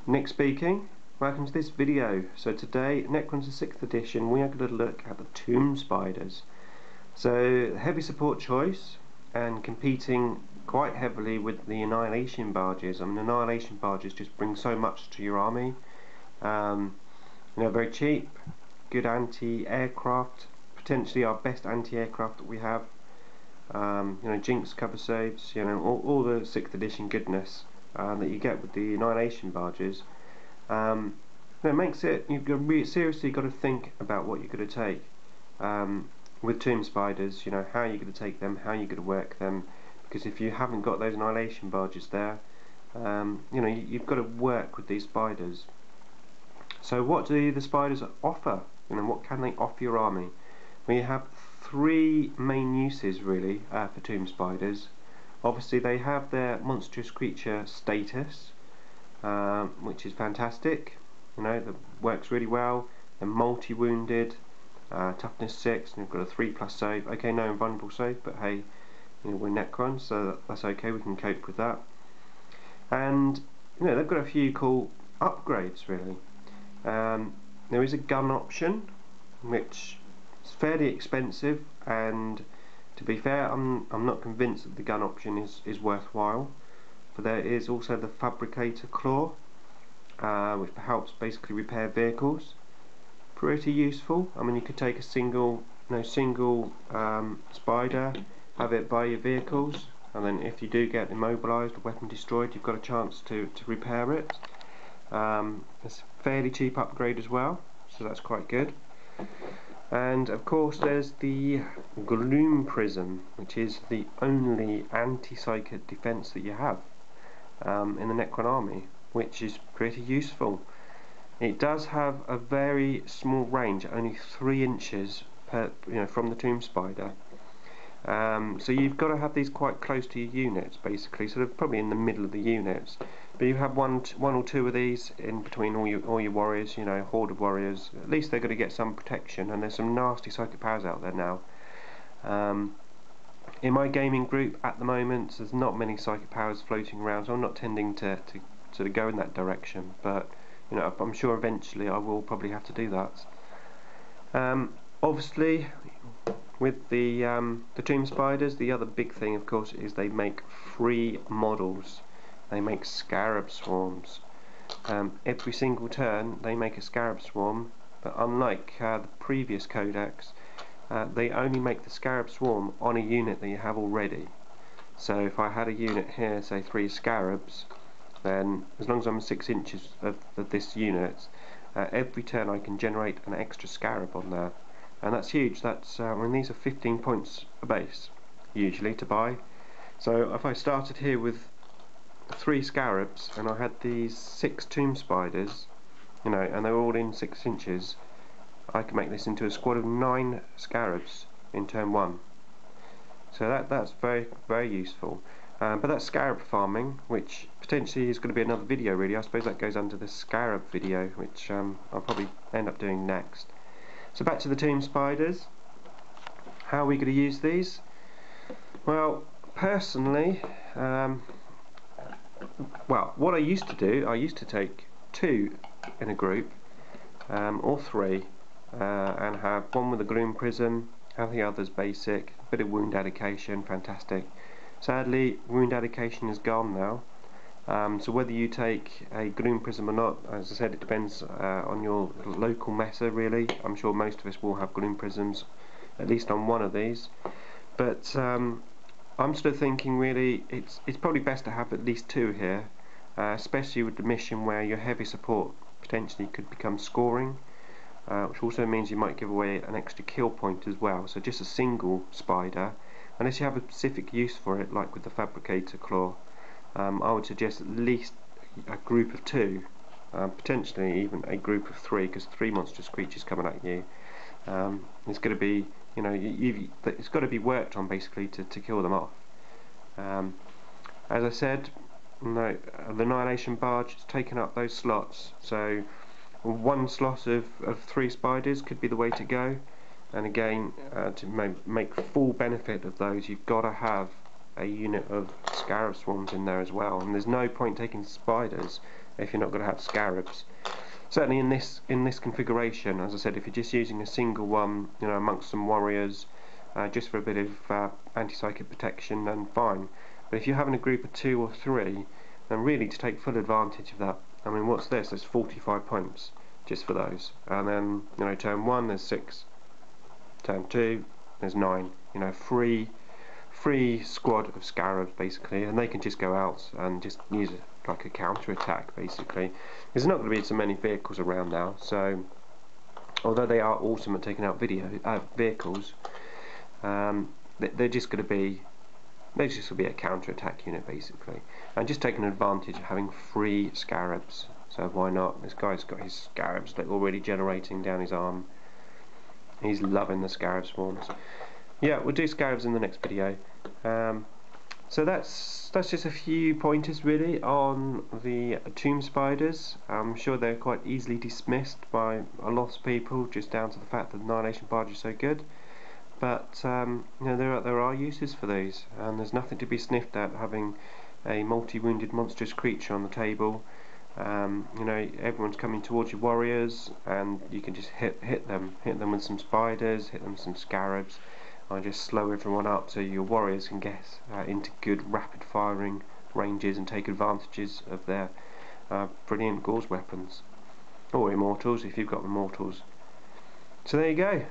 Nick speaking. Welcome to this video. So today, Necrons the 6th edition, we are going to look at the tomb spiders. So, heavy support choice and competing quite heavily with the annihilation barges. I mean, annihilation barges just bring so much to your army. Very cheap, good anti-aircraft, potentially our best anti-aircraft that we have. Jinx cover saves, all the 6th edition goodness that you get with the annihilation barges. It makes it, you've seriously got to think about what you're going to take with tomb spiders. How you're going to take them, how you're going to work them, because if you haven't got those annihilation barges there, you've got to work with these spiders. So what do the spiders offer? What can they offer your army? Well, you have three main uses really for tomb spiders. Obviously they have their monstrous creature status, which is fantastic. That works really well. They're multi-wounded, toughness 6, and they've got a 3+ save. Okay, no invulnerable save, but hey, we're Necrons, so that's okay. We can cope with that. And they've got a few cool upgrades really. There is a gun option, which is fairly expensive, and to be fair, I'm not convinced that the gun option is worthwhile. But there is also the fabricator claw, which helps basically repair vehicles. Pretty useful. I mean, you could take a single spider, have it by your vehicles, and then if you do get immobilized or weapon destroyed, you've got a chance to repair it. It's a fairly cheap upgrade as well, so that's quite good. And of course there's the Gloom Prism, which is the only anti-psychic defense that you have in the Necron army, which is pretty useful. It does have a very small range, only 3 inches from the tomb spider. So you've got to have these quite close to your units, basically, sort of probably in the middle of the units. But you have one or two of these in between all your warriors, horde of warriors. At least they're going to get some protection, and there's some nasty psychic powers out there now. In my gaming group at the moment, there's not many psychic powers floating around, so I'm not tending to sort of go in that direction. But I'm sure eventually I will probably have to do that. Obviously, with the tomb spiders, the other big thing, of course, is they make free models. They make scarab swarms. Every single turn they make a scarab swarm, but unlike the previous codex, they only make the scarab swarm on a unit that you have already. So if I had a unit here, say 3 scarabs, then as long as I'm 6 inches of this unit, every turn I can generate an extra scarab on there. And that's huge. That's these are 15 points a base, usually, to buy. So if I started here with 3 scarabs, and I had these 6 tomb spiders, and they were all in 6 inches, I could make this into a squad of 9 scarabs in turn 1. So that's very, very useful. But that's scarab farming, which potentially is going to be another video really. I suppose that goes under the scarab video, which I'll probably end up doing next. So back to the tomb spiders. How are we going to use these? Well, personally, what I used to do, I used to take 2 in a group, or 3, and have one with a Gloom Prism, and the others basic, bit of wound eradication, fantastic. Sadly, wound eradication is gone now, so whether you take a Gloom Prism or not, as I said, it depends on your local meta really. I'm sure most of us will have Gloom Prisms, at least on one of these, but I'm sort of thinking really it's probably best to have at least 2 here, especially with the mission where your heavy support potentially could become scoring, which also means you might give away an extra kill point as well. So just a single spider, unless you have a specific use for it, like with the fabricator claw, I would suggest at least a group of 2, potentially even a group of 3, because 3 monstrous creatures coming at you. It's going to be, it's got to be worked on basically to kill them off. As I said, the annihilation barge has taken up those slots, so 1 slot of 3 spiders could be the way to go. And again, to make full benefit of those, you've got to have a unit of scarab swarms in there as well. And there's no point taking spiders if you're not going to have scarabs. Certainly in this configuration, as I said, if you're just using a single one, you know, amongst some warriors, just for a bit of anti-psychic protection, then fine. But if you're having a group of 2 or 3, then really to take full advantage of that. I mean, what's this? There's 45 points just for those, and then, you know, turn 1 there's 6, turn 2 there's 9. You know, free squad of scarabs basically, and they can just go out and just use it like a counter attack basically. There's not going to be so many vehicles around now, so although they are awesome at taking out vehicles, they're just going to be a counter attack unit basically, and just taking advantage of having free scarabs. So why not? This guy's got his scarabs like already generating down his arm. He's loving the scarab swarms. Yeah, we'll do scarabs in the next video. So that's just a few pointers really on the tomb spiders. I'm sure they're quite easily dismissed by a lot of people, just down to the fact that the Annihilation Barge is so good. But you know, there are uses for these, and there's nothing to be sniffed at having a multi-wounded monstrous creature on the table. You know, everyone's coming towards your warriors, and you can just hit them with some spiders, hit them with some scarabs, and just slow everyone up so your warriors can get into good rapid firing ranges and take advantages of their brilliant Gauze weapons, or immortals if you've got immortals. So there you go,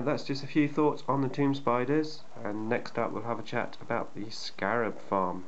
that's just a few thoughts on the tomb spiders, and next up we'll have a chat about the scarab farm.